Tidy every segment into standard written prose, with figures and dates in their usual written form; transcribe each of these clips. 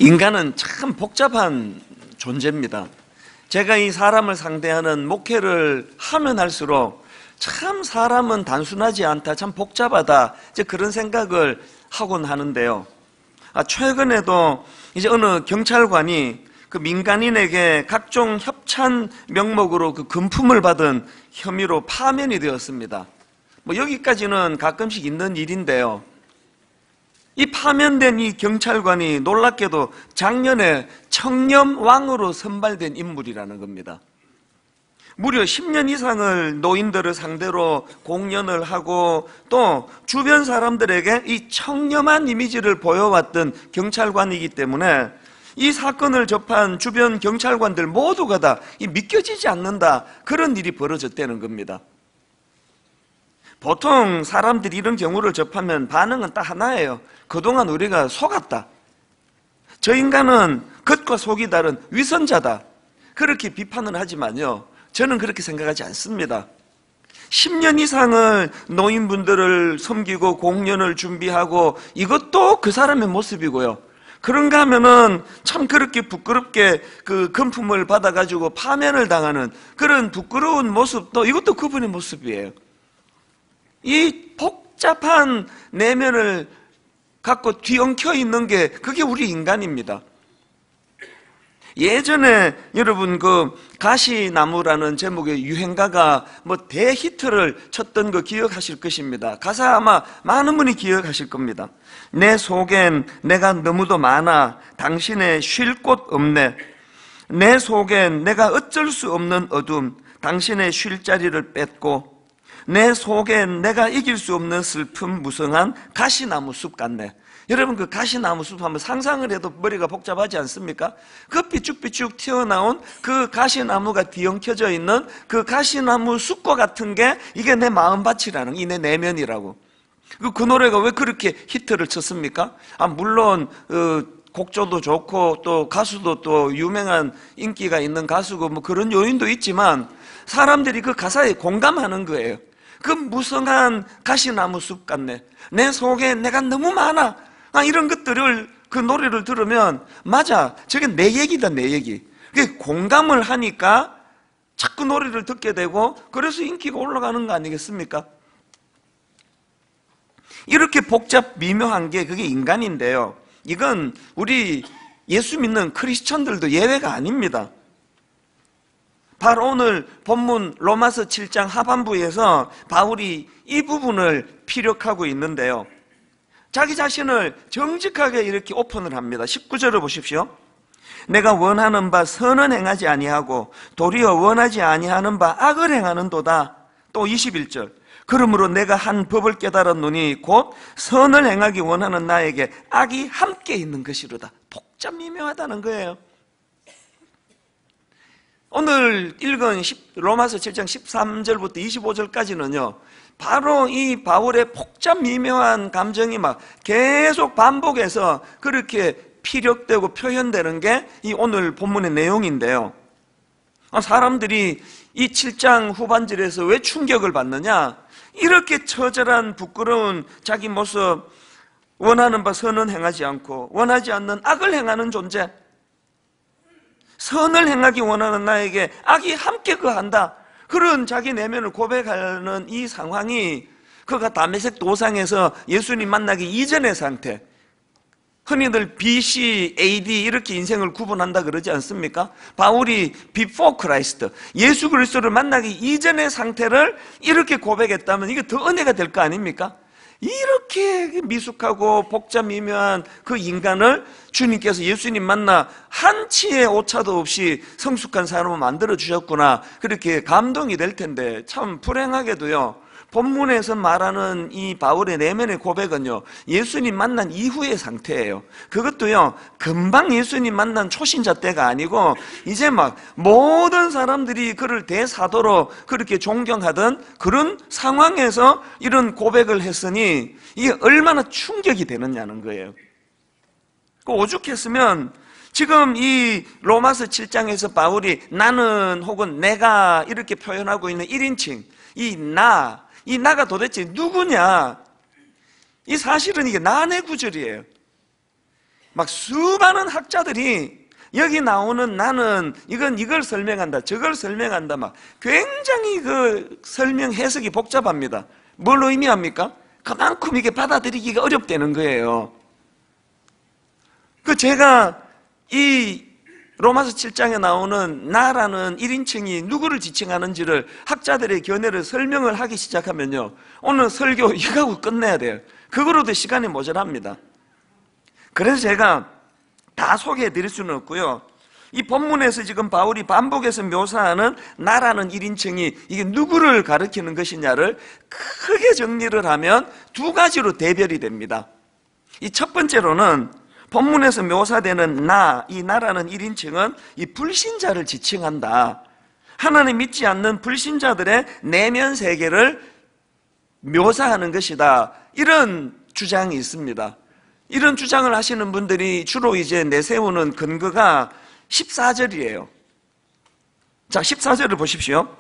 인간은 참 복잡한 존재입니다. 제가 이 사람을 상대하는 목회를 하면 할수록 참 사람은 단순하지 않다, 참 복잡하다, 이제 그런 생각을 하곤 하는데요. 최근에도 이제 어느 경찰관이 그 민간인에게 각종 협찬 명목으로 그 금품을 받은 혐의로 파면이 되었습니다. 여기까지는 가끔씩 있는 일인데요. 이 파면된 이 경찰관이 놀랍게도 작년에 청렴왕으로 선발된 인물이라는 겁니다. 무려 10년 이상을 노인들을 상대로 공연을 하고 또 주변 사람들에게 이 청렴한 이미지를 보여왔던 경찰관이기 때문에 이 사건을 접한 주변 경찰관들 모두가 다 믿겨지지 않는다, 그런 일이 벌어졌다는 겁니다. 보통 사람들이 이런 경우를 접하면 반응은 딱 하나예요. 그동안 우리가 속았다, 저 인간은 겉과 속이 다른 위선자다, 그렇게 비판을 하지만요, 저는 그렇게 생각하지 않습니다. 10년 이상을 노인분들을 섬기고 공연을 준비하고 이것도 그 사람의 모습이고요, 그런가 하면은 참 그렇게 부끄럽게 그 금품을 받아가지고 파면을 당하는 그런 부끄러운 모습도 이것도 그분의 모습이에요. 이 복잡한 내면을 갖고 뒤엉켜 있는 게 그게 우리 인간입니다. 예전에 여러분 그 가시나무라는 제목의 유행가가 대히트를 쳤던 거 기억하실 것입니다. 가사 아마 많은 분이 기억하실 겁니다. 내 속엔 내가 너무도 많아 당신의 쉴 곳 없네. 내 속엔 내가 어쩔 수 없는 어둠 당신의 쉴 자리를 뺏고, 내 속엔 내가 이길 수 없는 슬픔 무성한 가시나무 숲 같네. 여러분 그 가시나무 숲 한번 상상을 해도 머리가 복잡하지 않습니까? 그 삐쭉삐쭉 튀어나온 그 가시나무가 뒤엉켜져 있는 그 가시나무 숲과 같은 게 이게 내 마음밭이라는, 이 내 내면이라고. 그 노래가 왜 그렇게 히트를 쳤습니까? 물론 곡조도 좋고 또 가수도 또 유명한 인기가 있는 가수고 그런 요인도 있지만 사람들이 그 가사에 공감하는 거예요. 그 무성한 가시나무 숲 같네. 내 속에 내가 너무 많아. 이런 것들을 그 노래를 들으면 맞아, 저게 내 얘기다, 내 얘기. 공감을 하니까 자꾸 노래를 듣게 되고 그래서 인기가 올라가는 거 아니겠습니까? 이렇게 복잡 미묘한 게 그게 인간인데요, 이건 우리 예수 믿는 크리스천들도 예외가 아닙니다. 바로 오늘 본문 로마서 7장 하반부에서 바울이 이 부분을 피력하고 있는데요, 자기 자신을 정직하게 이렇게 오픈을 합니다. 19절을 보십시오. 내가 원하는 바 선은 행하지 아니하고 도리어 원하지 아니하는 바 악을 행하는도다. 또 21절. 그러므로 내가 한 법을 깨달았노니 곧 선을 행하기 원하는 나에게 악이 함께 있는 것이로다. 복잡 미묘하다는 거예요. 오늘 읽은 로마서 7장 13절부터 25절까지는요 바로 이 바울의 복잡 미묘한 감정이 막 계속 반복해서 그렇게 피력되고 표현되는 게 이 오늘 본문의 내용인데요, 사람들이 이 7장 후반절에서 왜 충격을 받느냐, 이렇게 처절한 부끄러운 자기 모습, 원하는 바 선은 행하지 않고 원하지 않는 악을 행하는 존재, 선을 행하기 원하는 나에게 악이 함께 거한다, 그런 자기 내면을 고백하는 이 상황이 그가 다메섹 도상에서 예수님 만나기 이전의 상태, 흔히들 BC, AD 이렇게 인생을 구분한다 그러지 않습니까? 바울이 before Christ, 예수 그리스도를 만나기 이전의 상태를 이렇게 고백했다면 이게 더 은혜가 될 거 아닙니까? 이렇게 미숙하고 복잡 미묘한 그 인간을 주님께서 예수님 만나 한치의 오차도 없이 성숙한 사람을 만들어 주셨구나, 그렇게 감동이 될 텐데, 참 불행하게도요 본문에서 말하는 이 바울의 내면의 고백은요 예수님 만난 이후의 상태예요. 그것도요 금방 예수님 만난 초신자 때가 아니고 이제 막 모든 사람들이 그를 대사도로 그렇게 존경하던 그런 상황에서 이런 고백을 했으니 이게 얼마나 충격이 되느냐는 거예요. 오죽했으면 지금 이 로마서 7장에서 바울이 나는 혹은 내가 이렇게 표현하고 있는 1인칭 이 나가 도대체 누구냐? 이 사실은 이게 난의 구절이에요. 막 수많은 학자들이 여기 나오는 나는 이걸 설명한다, 저걸 설명한다, 막 굉장히 그 설명 해석이 복잡합니다. 뭘 의미합니까? 그만큼 이게 받아들이기가 어렵다는 거예요. 제가 이 로마서 7장에 나오는 나라는 1인칭이 누구를 지칭하는지를 학자들의 견해를 설명을 하기 시작하면요, 오늘 설교 이거 하고 끝내야 돼요. 그거로도 시간이 모자랍니다. 그래서 제가 다 소개해 드릴 수는 없고요, 이 본문에서 지금 바울이 반복해서 묘사하는 나라는 1인칭이 이게 누구를 가리키는 것이냐를 크게 정리를 하면 두 가지로 대별이 됩니다. 이 첫 번째로는 본문에서 묘사되는 이 나라는 1인칭은 이 불신자를 지칭한다. 하나님 믿지 않는 불신자들의 내면 세계를 묘사하는 것이다. 이런 주장이 있습니다. 이런 주장을 하시는 분들이 주로 이제 내세우는 근거가 14절이에요. 자, 14절을 보십시오.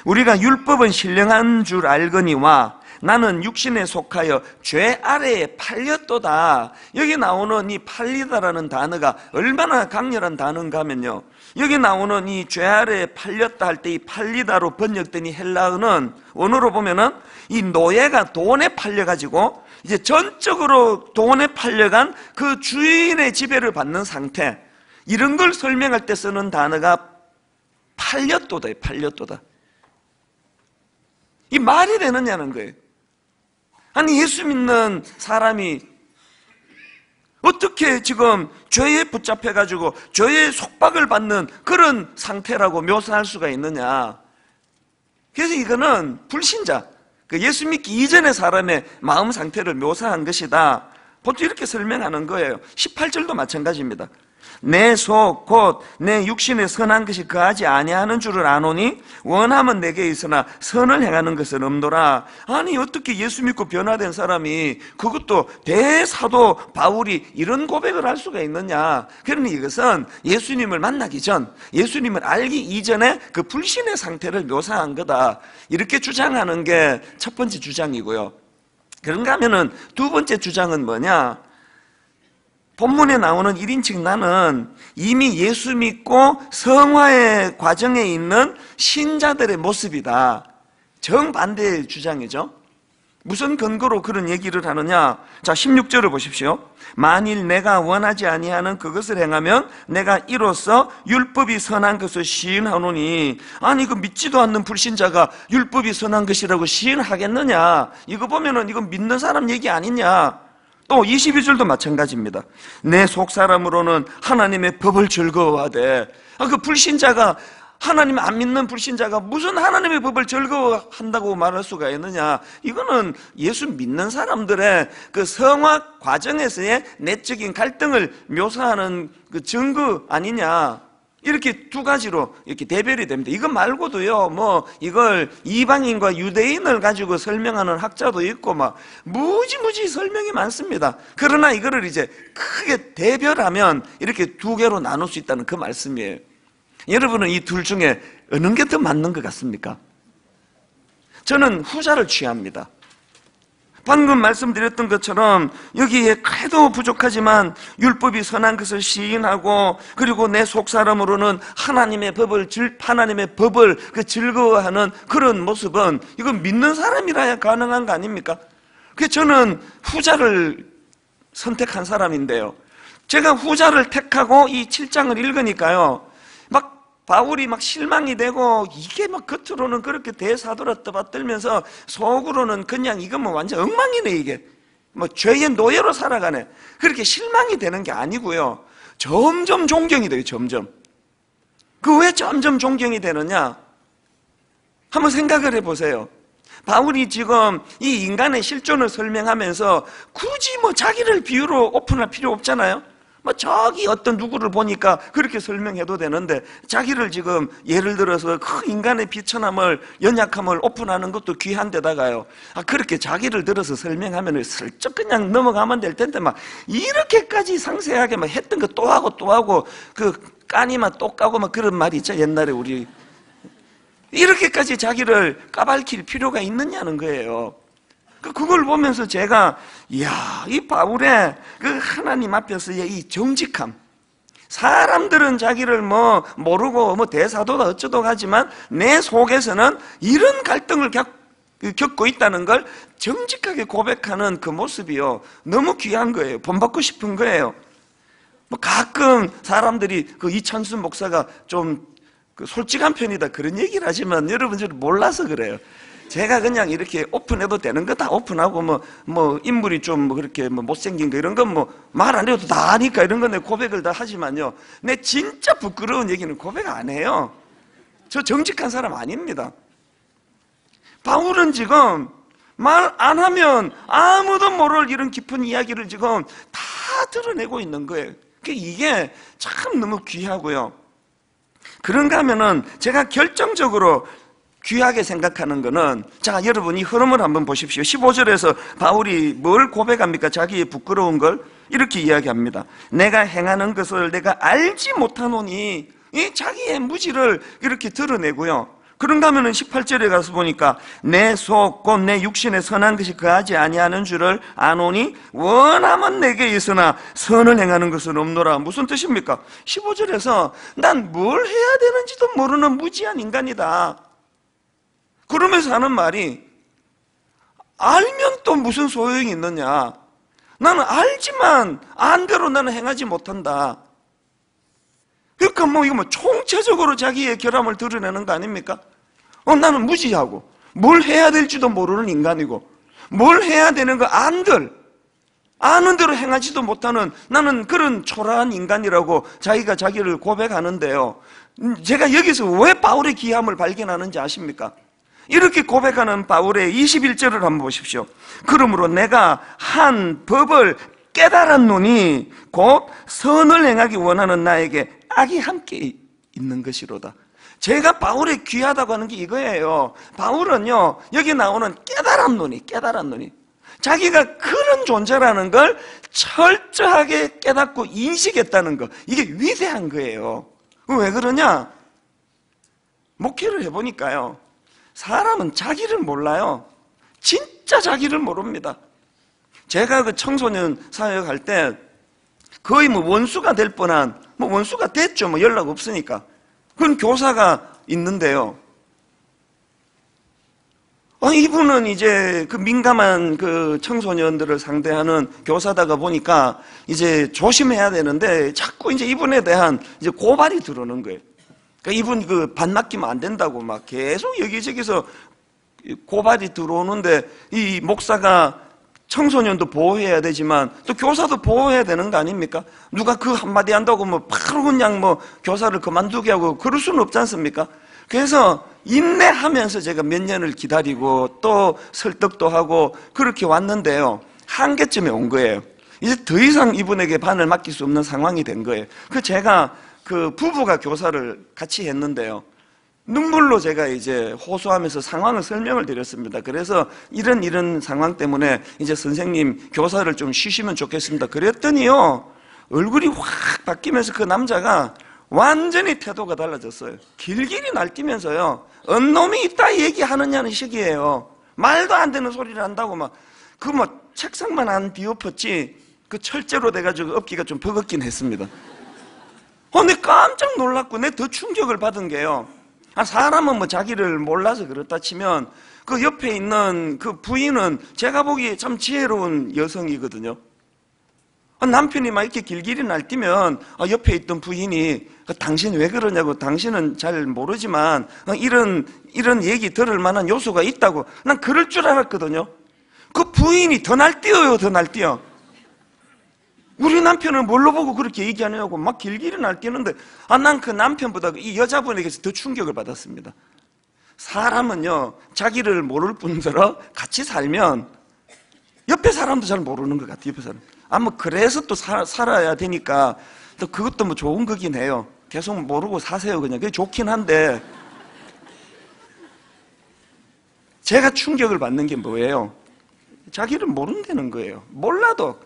우리가 율법은 신령한 줄 알거니와 나는 육신에 속하여 죄 아래에 팔렸도다. 여기 나오는 이 팔리다라는 단어가 얼마나 강렬한 단어인가 하면요, 여기 나오는 이 죄 아래에 팔렸다 할 때 이 팔리다로 번역된 이 헬라어는 원어로 보면은 이 노예가 돈에 팔려가지고 이제 전적으로 돈에 팔려간 그 주인의 지배를 받는 상태, 이런 걸 설명할 때 쓰는 단어가 팔렸도다예요. 팔렸도다. 이 말이 되느냐는 거예요. 아니, 예수 믿는 사람이 어떻게 지금 죄에 붙잡혀가지고 죄의 속박을 받는 그런 상태라고 묘사할 수가 있느냐. 그래서 이거는 불신자, 예수 믿기 이전의 사람의 마음 상태를 묘사한 것이다. 보통 이렇게 설명하는 거예요. 18절도 마찬가지입니다. 내 속 곧 내 육신에 선한 것이 거하지 아니하는 줄을 아노니 원함은 내게 있으나 선을 행하는 것은 없노라. 아니, 어떻게 예수 믿고 변화된 사람이, 그것도 대사도 바울이 이런 고백을 할 수가 있느냐. 그러니 이것은 예수님을 만나기 전, 예수님을 알기 이전에 그 불신의 상태를 묘사한 거다. 이렇게 주장하는 게 첫 번째 주장이고요. 그런가 하면은 두 번째 주장은 뭐냐? 본문에 나오는 1인칭 나는 이미 예수 믿고 성화의 과정에 있는 신자들의 모습이다. 정반대의 주장이죠. 무슨 근거로 그런 얘기를 하느냐? 자, 16절을 보십시오. 만일 내가 원하지 아니하는 그것을 행하면 내가 이로써 율법이 선한 것을 시인하노니. 아니, 그 믿지도 않는 불신자가 율법이 선한 것이라고 시인하겠느냐? 이거 보면은 이건 믿는 사람 얘기 아니냐? 또 22절도 마찬가지입니다. 내 속사람으로는 하나님의 법을 즐거워하되. 그 불신자가, 하나님 안 믿는 불신자가 무슨 하나님의 법을 즐거워한다고 말할 수가 있느냐. 이거는 예수 믿는 사람들의 그 성화 과정에서의 내적인 갈등을 묘사하는 그 증거 아니냐. 이렇게 두 가지로 이렇게 대별이 됩니다. 이거 말고도요, 뭐 이걸 이방인과 유대인을 가지고 설명하는 학자도 있고 막 무지무지 설명이 많습니다. 그러나 이거를 이제 크게 대별하면 이렇게 두 개로 나눌 수 있다는 그 말씀이에요. 여러분은 이 둘 중에 어느 게 더 맞는 것 같습니까? 저는 후자를 취합니다. 방금 말씀드렸던 것처럼 여기에 그래도 부족하지만 율법이 선한 것을 시인하고, 그리고 내 속사람으로는 하나님의 법을 그 즐거워하는 그런 모습은 이건 믿는 사람이라야 가능한 거 아닙니까? 그래서 저는 후자를 선택한 사람인데요, 제가 후자를 택하고 이 7장을 읽으니까요, 막 바울이 막 실망이 되고, 이게 막 겉으로는 그렇게 대사도라 떠받들면서 속으로는 그냥 이거 뭐 완전 엉망이네, 이게 뭐 죄의 노예로 살아가네, 그렇게 실망이 되는 게 아니고요, 점점 존경이 돼요. 점점. 그 왜 점점 존경이 되느냐? 한번 생각을 해보세요. 바울이 지금 이 인간의 실존을 설명하면서 굳이 뭐 자기를 비유로 오픈할 필요 없잖아요. 뭐 저기 어떤 누구를 보니까 그렇게 설명해도 되는데, 자기를 지금 예를 들어서 그 인간의 비천함을, 연약함을 오픈하는 것도 귀한데다가요, 그렇게 자기를 들어서 설명하면 슬쩍 그냥 넘어가면 될 텐데 막 이렇게까지 상세하게 막 했던 거 또 하고 또 하고, 그 까니만 또 까고 막 그런 말이 있죠. 옛날에 우리 이렇게까지 자기를 까발킬 필요가 있느냐는 거예요. 그걸 보면서 제가, 이야, 이 바울의 그 하나님 앞에서의 이 정직함. 사람들은 자기를 모르고 대사도다 어쩌도 하지만 내 속에서는 이런 갈등을 겪고 있다는 걸 정직하게 고백하는 그 모습이요, 너무 귀한 거예요. 본받고 싶은 거예요. 가끔 사람들이 그 이찬수 목사가 좀 솔직한 편이다 그런 얘기를 하지만 여러분 저를 몰라서 그래요. 제가 그냥 이렇게 오픈해도 되는 거 다 오픈하고 인물이 좀 그렇게 못생긴 거 이런 건 말 안 해도 다 아니까 이런 건 내 고백을 다 하지만요, 내 진짜 부끄러운 얘기는 고백 안 해요. 저 정직한 사람 아닙니다. 바울은 지금 말 안 하면 아무도 모를 이런 깊은 이야기를 지금 다 드러내고 있는 거예요. 이게 참 너무 귀하고요. 그런가 하면은 제가 결정적으로 귀하게 생각하는 거는, 자, 여러분 이 흐름을 한번 보십시오. 15절에서 바울이 뭘 고백합니까? 자기의 부끄러운 걸 이렇게 이야기합니다. 내가 행하는 것을 내가 알지 못하노니, 이 자기의 무지를 이렇게 드러내고요. 그런가 하면은 18절에 가서 보니까 내 속 곧 내 육신에 선한 것이 거하지 아니하는 줄을 아노니 원함은 내게 있으나 선을 행하는 것은 없노라. 무슨 뜻입니까? 15절에서 난 뭘 해야 되는지도 모르는 무지한 인간이다. 그러면서 하는 말이, 알면 또 무슨 소용이 있느냐. 나는 알지만 안대로 나는 행하지 못한다. 그러니까 이거 총체적으로 자기의 결함을 드러내는 거 아닙니까? 나는 무지하고 뭘 해야 될지도 모르는 인간이고 뭘 해야 되는 거 아는 대로 행하지도 못하는 나는 그런 초라한 인간이라고 자기가 자기를 고백하는데요, 제가 여기서 왜 바울의 귀함을 발견하는지 아십니까? 이렇게 고백하는 바울의 21절을 한번 보십시오. 그러므로 내가 한 법을 깨달았노니 곧 선을 행하기 원하는 나에게 악이 함께 있는 것이로다. 제가 바울의 귀하다고 하는 게 이거예요. 바울은요, 여기 나오는 깨달았노니 자기가 그런 존재라는 걸 철저하게 깨닫고 인식했다는 거, 이게 위대한 거예요. 왜 그러냐? 목회를 해보니까요, 사람은 자기를 몰라요. 진짜 자기를 모릅니다. 제가 그 청소년 사역할 때 거의 원수가 될 뻔한, 원수가 됐죠. 연락 없으니까. 그런 교사가 있는데요. 이분은 이제 그 민감한 그 청소년들을 상대하는 교사다가 보니까 이제 조심해야 되는데 자꾸 이제 이분에 대한 이제 고발이 들어오는 거예요. 그러니까 이분 그 반 맡기면 안 된다고 막 계속 여기저기서 고발이 들어오는데, 이 목사가 청소년도 보호해야 되지만 또 교사도 보호해야 되는 거 아닙니까? 누가 그 한마디 한다고 바로 그냥 교사를 그만두게 하고 그럴 수는 없지 않습니까? 그래서 인내하면서 제가 몇 년을 기다리고 또 설득도 하고 그렇게 왔는데요, 한계점에 온 거예요. 이제 더 이상 이분에게 반을 맡길 수 없는 상황이 된 거예요. 제가 그 부부가 교사를 같이 했는데요, 눈물로 제가 이제 호소하면서 상황을 설명을 드렸습니다. 그래서 이런 상황 때문에 이제 선생님 교사를 좀 쉬시면 좋겠습니다. 그랬더니요, 얼굴이 확 바뀌면서 그 남자가 완전히 태도가 달라졌어요. 길길이 날뛰면서요, 언놈이 있다 얘기하느냐는 식이에요. 말도 안 되는 소리를 한다고 책상만 안 뒤엎었지 그 철제로 돼가지고 엎기가 좀 버겁긴 했습니다. 근데 깜짝 놀랐고, 내 더 충격을 받은 게요, 사람은 자기를 몰라서 그렇다 치면 그 옆에 있는 그 부인은 제가 보기에 참 지혜로운 여성이거든요. 남편이 막 이렇게 길길이 날뛰면 옆에 있던 부인이 당신 왜 그러냐고, 당신은 잘 모르지만 이런 얘기 들을 만한 요소가 있다고, 난 그럴 줄 알았거든요. 그 부인이 더 날뛰어요. 더 날뛰어. 우리 남편을 뭘로 보고 그렇게 얘기하냐고 막 길길이 날뛰는데, 난 그 남편보다 이 여자분에게서 더 충격을 받았습니다. 사람은요, 자기를 모를 뿐더러 같이 살면 옆에 사람도 잘 모르는 것 같아요. 옆에 사람. 그래서 또 살아야 되니까 또 그것도 좋은 거긴 해요. 계속 모르고 사세요. 그냥 그게 좋긴 한데, 제가 충격을 받는 게 뭐예요? 자기를 모른다는 거예요. 몰라도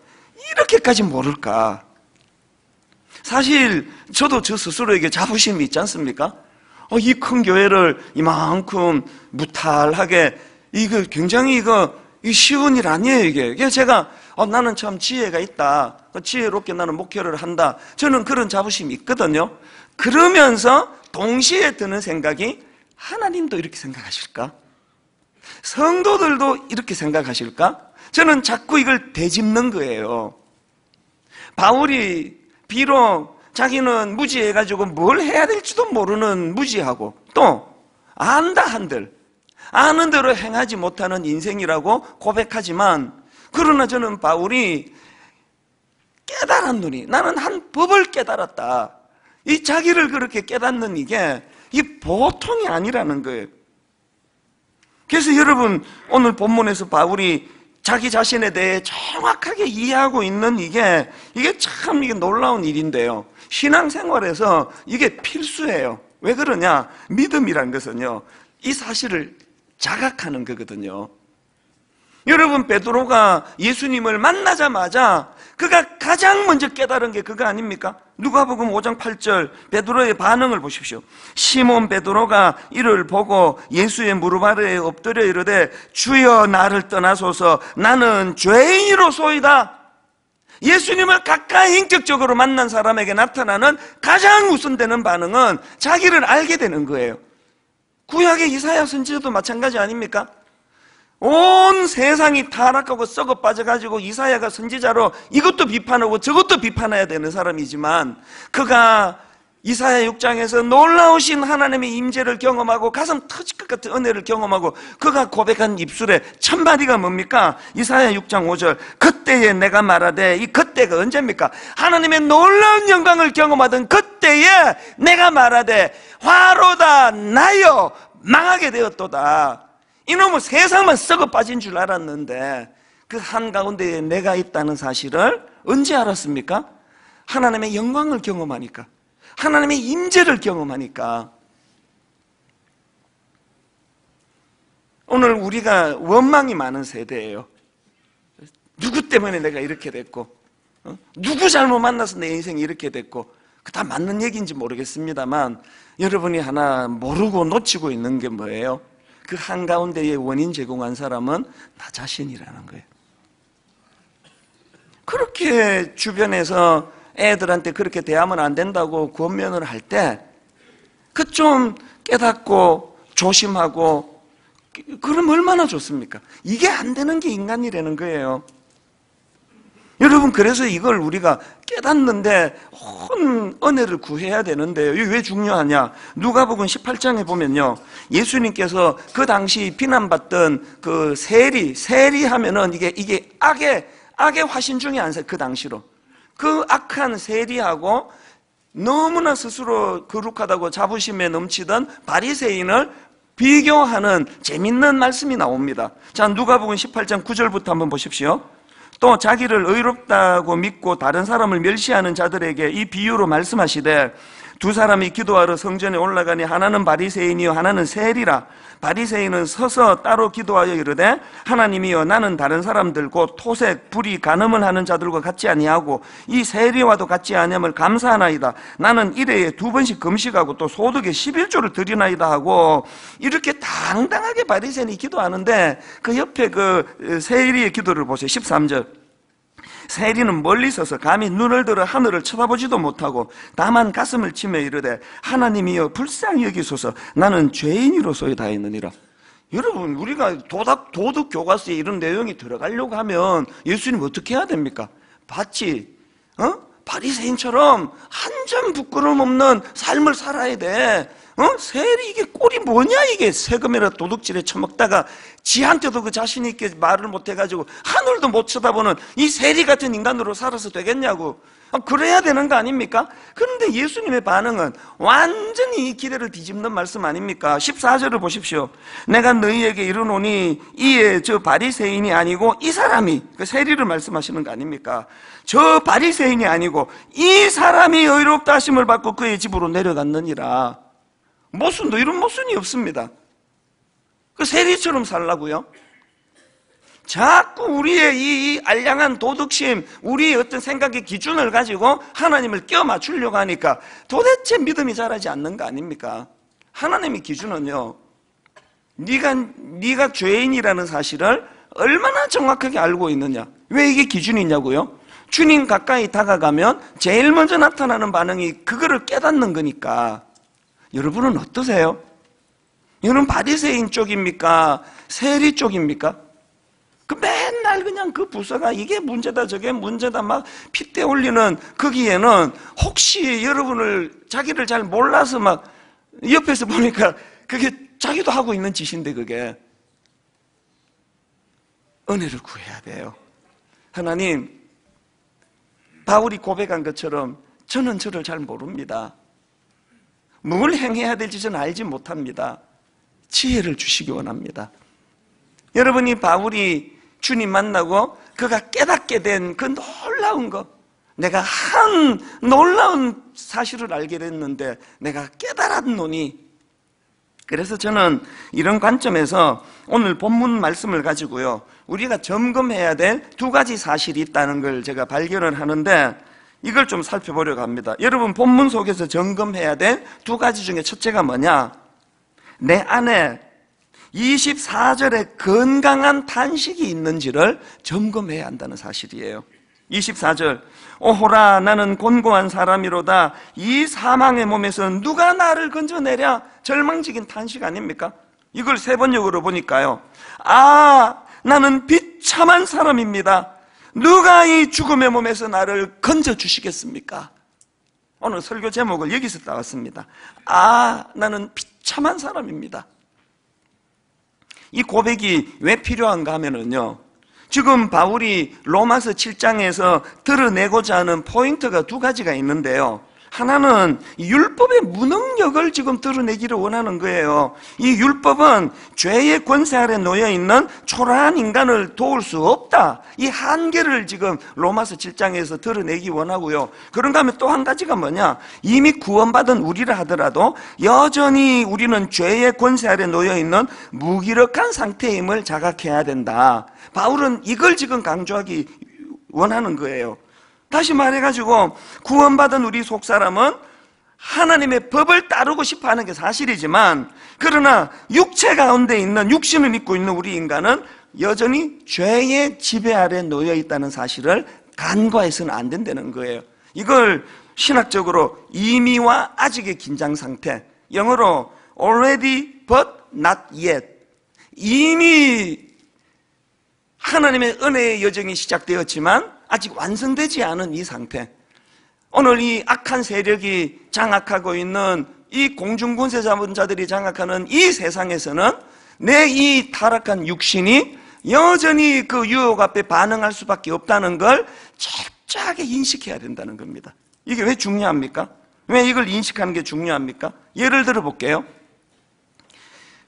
이렇게까지 모를까? 사실 저도 저 스스로에게 자부심이 있지 않습니까? 이 큰 교회를 이만큼 무탈하게, 굉장히 이게 쉬운 일 아니에요, 이게. 그래서 제가 나는 참 지혜가 있다, 지혜롭게 나는 목회를 한다, 저는 그런 자부심이 있거든요. 그러면서 동시에 드는 생각이, 하나님도 이렇게 생각하실까? 성도들도 이렇게 생각하실까? 저는 자꾸 이걸 되짚는 거예요. 바울이 비록 자기는 무지해가지고 뭘 해야 될지도 모르는 무지하고, 또 안다 한들 아는 대로 행하지 못하는 인생이라고 고백하지만, 그러나 저는 바울이 깨달았노니, 나는 한 법을 깨달았다, 이 자기를 그렇게 깨닫는 이게 보통이 아니라는 거예요. 그래서 여러분, 오늘 본문에서 바울이 자기 자신에 대해 정확하게 이해하고 있는 이게 참 놀라운 일인데요. 신앙생활에서 이게 필수예요. 왜 그러냐? 믿음이란 것은요, 이 사실을 자각하는 거거든요. 여러분, 베드로가 예수님을 만나자마자 그가 가장 먼저 깨달은 게 그거 아닙니까? 누가복음 5장 8절 베드로의 반응을 보십시오. 시몬 베드로가 이를 보고 예수의 무릎 아래에 엎드려 이르되, 주여 나를 떠나소서, 나는 죄인이로소이다. 예수님을 가까이 인격적으로 만난 사람에게 나타나는 가장 우선되는 반응은 자기를 알게 되는 거예요. 구약의 이사야 선지자도 마찬가지 아닙니까? 온 세상이 타락하고 썩어 빠져가지고 이사야가 선지자로 이것도 비판하고 저것도 비판해야 되는 사람이지만, 그가 이사야 6장에서 놀라우신 하나님의 임재를 경험하고 가슴 터질 것 같은 은혜를 경험하고 그가 고백한 입술의 첫 마디가 뭡니까? 이사야 6장 5절 그때에 내가 말하되, 이 그때가 언제입니까? 하나님의 놀라운 영광을 경험하던 그때에 내가 말하되, 화로다 나여 망하게 되었도다. 이놈은 세상만 썩어 빠진 줄 알았는데 그 한가운데에 내가 있다는 사실을 언제 알았습니까? 하나님의 영광을 경험하니까, 하나님의 임재를 경험하니까. 오늘 우리가 원망이 많은 세대예요. 누구 때문에 내가 이렇게 됐고, 누구 잘못 만나서 내 인생이 이렇게 됐고, 다 맞는 얘기인지 모르겠습니다만, 여러분이 하나 모르고 놓치고 있는 게 뭐예요? 그 한가운데에 원인 제공한 사람은 나 자신이라는 거예요. 그렇게 주변에서 애들한테 그렇게 대하면 안 된다고 권면을 할 때 그 좀 깨닫고 조심하고 그럼 얼마나 좋습니까? 이게 안 되는 게 인간이라는 거예요. 여러분, 그래서 이걸 우리가 깨닫는데 온 은혜를 구해야 되는데요. 이게 왜 중요하냐? 누가복음 18장에 보면요, 예수님께서 그 당시 비난받던 그 세리 하면은 이게 악의 화신 중에 한 세, 그 당시로 그 악한 세리하고 너무나 스스로 거룩하다고 자부심에 넘치던 바리새인을 비교하는 재밌는 말씀이 나옵니다. 자, 누가복음 18장 9절부터 한번 보십시오. 또 자기를 의롭다고 믿고 다른 사람을 멸시하는 자들에게 이 비유로 말씀하시되, 두 사람이 기도하러 성전에 올라가니 하나는 바리새인이요 하나는 세리라. 바리새인은 서서 따로 기도하여 이르되, 하나님이여 나는 다른 사람들 곧 토색, 불의, 간음을 하는 자들과 같지 아니하고 이 세리와도 같지 아니함을 감사하나이다. 나는 일회에 2번씩 금식하고 또 소득의 11조를 드리나이다 하고, 이렇게 당당하게 바리새인이 기도하는데 그 옆에 그 세리의 기도를 보세요. 13절 세리는 멀리 서서 감히 눈을 들어 하늘을 쳐다보지도 못하고 다만 가슴을 치며 이르되, 하나님이여 불쌍히 여기소서, 나는 죄인이로소이다 했느니라. 여러분, 우리가 도덕 교과서에 이런 내용이 들어가려고 하면 예수님 어떻게 해야 됩니까? 봤지? 바리새인처럼 한 점 부끄러움 없는 삶을 살아야 돼. 세리 이게 꼴이 뭐냐, 이게 세금이라 도둑질에 처먹다가 지한테도 그 자신 있게 말을 못해가지고 하늘도 못 쳐다보는 이 세리 같은 인간으로 살아서 되겠냐고. 그래야 되는 거 아닙니까? 그런데 예수님의 반응은 완전히 이 기대를 뒤집는 말씀 아닙니까? 14절을 보십시오. 내가 너희에게 이르노니 이에 저 바리새인이 아니고 이 사람이, 그 세리를 말씀하시는 거 아닙니까? 저 바리새인이 아니고 이 사람이 의롭다 하심을 받고 그의 집으로 내려갔느니라. 모순도 이런 모순이 없습니다. 그 세리처럼 살라고요? 자꾸 우리의 이 알량한 도덕심, 우리의 어떤 생각의 기준을 가지고 하나님을 껴 맞추려고 하니까 도대체 믿음이 자라지 않는 거 아닙니까? 하나님의 기준은요, 네가 죄인이라는 사실을 얼마나 정확하게 알고 있느냐. 왜 이게 기준이냐고요? 주님 가까이 다가가면 제일 먼저 나타나는 반응이 그거를 깨닫는 거니까. 여러분은 어떠세요? 여러분 바리새인 쪽입니까? 세리 쪽입니까? 그 맨날 그냥 그 부서가 이게 문제다 저게 문제다 막 핏대 올리는 거기에는 혹시 여러분을 자기를 잘 몰라서 막 옆에서 보니까 그게 자기도 하고 있는 짓인데 그게 은혜를 구해야 돼요. 하나님, 바울이 고백한 것처럼 저는 저를 잘 모릅니다. 뭘 행해야 될지 저는 알지 못합니다. 지혜를 주시기 원합니다. 여러분이 바울이 주님 만나고 그가 깨닫게 된 그 놀라운 것, 내가 한 놀라운 사실을 알게 됐는데 내가 깨달았노니. 그래서 저는 이런 관점에서 오늘 본문 말씀을 가지고요, 우리가 점검해야 될 두 가지 사실이 있다는 걸 제가 발견을 하는데 이걸 좀 살펴보려고 합니다. 여러분 본문 속에서 점검해야 될 두 가지 중에 첫째가 뭐냐? 내 안에 24절에 건강한 탄식이 있는지를 점검해야 한다는 사실이에요. 24절, 오호라 나는 곤고한 사람이로다. 이 사망의 몸에서 누가 나를 건져내랴. 절망적인 탄식 아닙니까? 이걸 세 번역으로 보니까요, 아 나는 비참한 사람입니다. 누가 이 죽음의 몸에서 나를 건져주시겠습니까? 오늘 설교 제목을 여기서 따왔습니다. 아 나는 비참한 사람입니다. 이 고백이 왜 필요한가 하면은요, 지금 바울이 로마서 7장에서 드러내고자 하는 포인트가 두 가지가 있는데요, 하나는 율법의 무능력을 지금 드러내기를 원하는 거예요. 이 율법은 죄의 권세 아래 놓여있는 초라한 인간을 도울 수 없다, 이 한계를 지금 로마서 7장에서 드러내기 원하고요. 그런가 하면 또 한 가지가 뭐냐, 이미 구원받은 우리라 하더라도 여전히 우리는 죄의 권세 아래 놓여있는 무기력한 상태임을 자각해야 된다. 바울은 이걸 지금 강조하기 원하는 거예요. 다시 말해가지고 구원받은 우리 속사람은 하나님의 법을 따르고 싶어하는 게 사실이지만, 그러나 육체 가운데 있는, 육신을 입고 있는 우리 인간은 여전히 죄의 지배 아래 놓여 있다는 사실을 간과해서는 안 된다는 거예요. 이걸 신학적으로 이미와 아직의 긴장 상태, 영어로 already but not yet, 이미 하나님의 은혜의 여정이 시작되었지만 아직 완성되지 않은 이 상태, 오늘 이 악한 세력이 장악하고 있는 이 공중권세 잡은 자들이 장악하는 이 세상에서는 내 이 타락한 육신이 여전히 그 유혹 앞에 반응할 수밖에 없다는 걸 철저하게 인식해야 된다는 겁니다. 이게 왜 중요합니까? 왜 이걸 인식하는 게 중요합니까? 예를 들어 볼게요.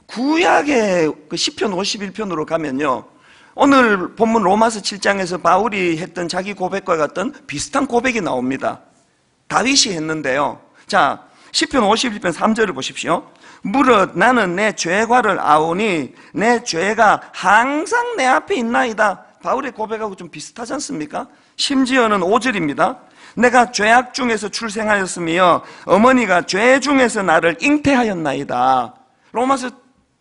구약의 그 시편 51편으로 가면요, 오늘 본문 로마서 7장에서 바울이 했던 자기 고백과 같은 비슷한 고백이 나옵니다. 다윗이 했는데요, 자 시편 51편 3절을 보십시오. 무릇 나는 내 죄과를 아오니 내 죄가 항상 내 앞에 있나이다. 바울의 고백하고 좀 비슷하지 않습니까? 심지어는 5절입니다. 내가 죄악 중에서 출생하였으며 어머니가 죄 중에서 나를 잉태하였나이다. 로마서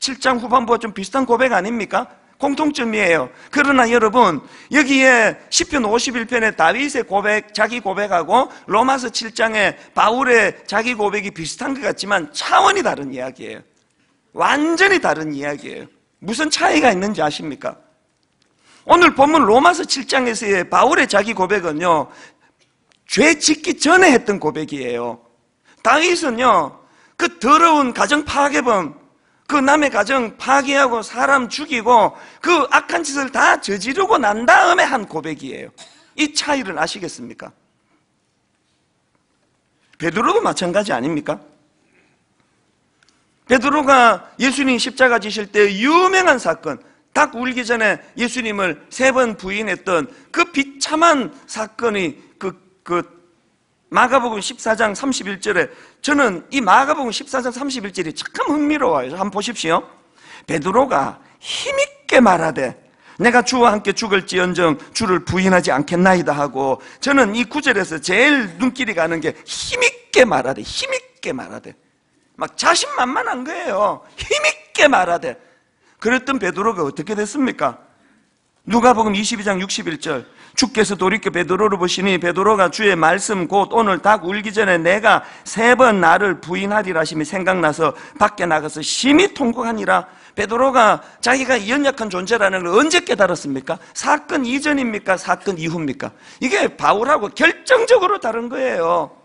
7장 후반부와 좀 비슷한 고백 아닙니까? 공통점이에요. 그러나 여러분, 여기에 시편 51편의 다윗의 고백, 자기 고백하고 로마서 7장의 바울의 자기 고백이 비슷한 것 같지만 차원이 다른 이야기예요. 완전히 다른 이야기예요. 무슨 차이가 있는지 아십니까? 오늘 본문 로마서 7장에서의 바울의 자기 고백은요, 죄 짓기 전에 했던 고백이에요. 다윗은요, 그 더러운 가정 파괴범, 그 남의 가정 파괴하고 사람 죽이고 그 악한 짓을 다 저지르고 난 다음에 한 고백이에요. 이 차이를 아시겠습니까? 베드로도 마찬가지 아닙니까? 베드로가 예수님 십자가 지실 때 유명한 사건, 닭 울기 전에 예수님을 3번 부인했던 그 비참한 사건이 그 마가복음 14장 31절에, 저는 이 마가복음 14장 31절이 참 흥미로워요. 한번 보십시오. 베드로가 힘있게 말하되 내가 주와 함께 죽을지언정 주를 부인하지 않겠나이다 하고, 저는 이 구절에서 제일 눈길이 가는 게 힘있게 말하되, 힘있게 말하되, 막 자신만만한 거예요. 힘있게 말하되. 그랬던 베드로가 어떻게 됐습니까? 누가복음 22장 61절, 주께서 돌이켜 베드로를 보시니 베드로가 주의 말씀 곧 오늘 닭 울기 전에 내가 3번 나를 부인하리라 하심이 생각나서 밖에 나가서 심히 통곡하니라. 베드로가 자기가 연약한 존재라는 걸 언제 깨달았습니까? 사건 이전입니까? 사건 이후입니까? 이게 바울하고 결정적으로 다른 거예요.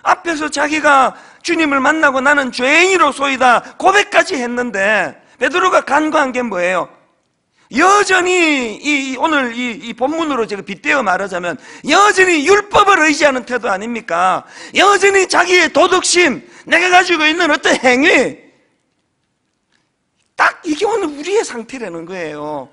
앞에서 자기가 주님을 만나고 나는 죄인이로소이다 고백까지 했는데 베드로가 간과한 게 뭐예요? 여전히 오늘 이 본문으로 제가 빗대어 말하자면 여전히 율법을 의지하는 태도 아닙니까? 여전히 자기의 도덕심, 내가 가지고 있는 어떤 행위, 딱 이게 오늘 우리의 상태라는 거예요.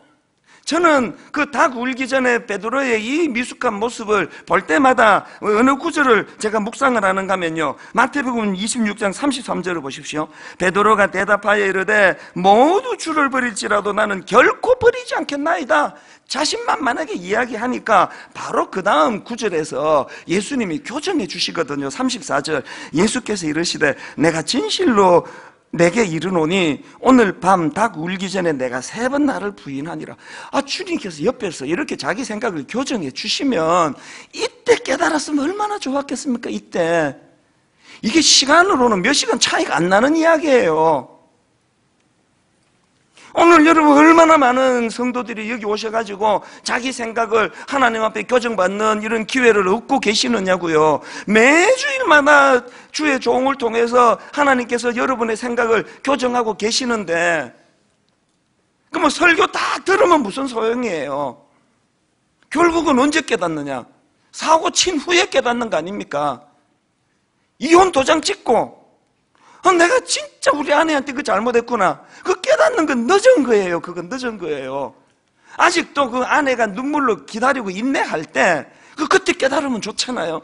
저는 그 닭 울기 전에 베드로의 이 미숙한 모습을 볼 때마다 어느 구절을 제가 묵상을 하는가 하면요, 마태복음 26장 33절을 보십시오. 베드로가 대답하여 이르되 모두 주를 버릴지라도 나는 결코 버리지 않겠나이다. 자신만만하게 이야기하니까 바로 그 다음 구절에서 예수님이 교정해 주시거든요. 34절, 예수께서 이르시되 내가 진실로 내게 이르노니 오늘 밤 닭 울기 전에 내가 3번 나를 부인하니라. 주님께서 옆에서 이렇게 자기 생각을 교정해 주시면 이때 깨달았으면 얼마나 좋았겠습니까? 이때 이게 시간으로는 몇 시간 차이가 안 나는 이야기예요. 오늘 여러분 얼마나 많은 성도들이 여기 오셔가지고 자기 생각을 하나님 앞에 교정받는 이런 기회를 얻고 계시느냐고요. 매주일마다 주의 종을 통해서 하나님께서 여러분의 생각을 교정하고 계시는데 그러면 설교 다 들으면 무슨 소용이에요? 결국은 언제 깨닫느냐? 사고 친 후에 깨닫는 거 아닙니까? 이혼 도장 찍고 내가 진짜 우리 아내한테 그 잘못했구나, 그 깨닫는 건 늦은 거예요. 그건 늦은 거예요. 아직도 그 아내가 눈물로 기다리고 인내할 때 그때 깨달으면 좋잖아요.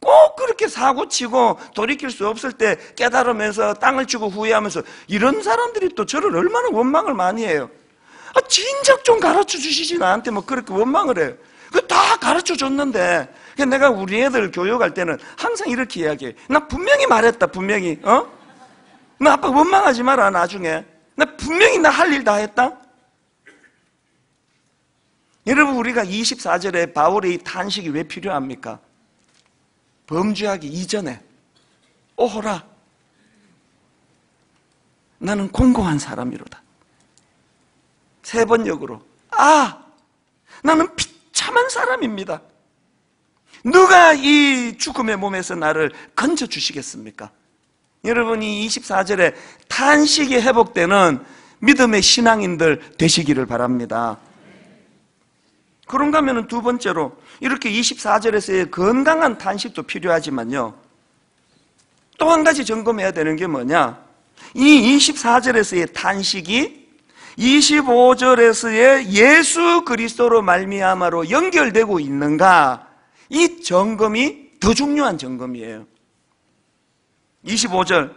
꼭 그렇게 사고치고 돌이킬 수 없을 때 깨달으면서 땅을 치고 후회하면서 이런 사람들이 또 저를 얼마나 원망을 많이 해요. 진작 좀 가르쳐 주시지 나한테 뭐 그렇게 원망을 해요. 그 다 가르쳐 줬는데 내가 우리 애들 교육할 때는 항상 이렇게 이야기해. 나 분명히 말했다, 분명히. 나 아빠 원망하지 마라, 나중에. 나 분명히 나 할 일 다 했다? 여러분, 우리가 24절에 바울의 이 탄식이 왜 필요합니까? 범죄하기 이전에, 오호라, 나는 공고한 사람이로다. 3번역으로, 나는 비참한 사람입니다. 누가 이 죽음의 몸에서 나를 건져주시겠습니까? 여러분이 24절에 탄식이 회복되는 믿음의 신앙인들 되시기를 바랍니다. 그런가 하면 두 번째로 이렇게 24절에서의 건강한 탄식도 필요하지만요, 또 한 가지 점검해야 되는 게 뭐냐, 이 24절에서의 탄식이 25절에서의 예수 그리스도로 말미암아로 연결되고 있는가, 이 점검이 더 중요한 점검이에요. 25절,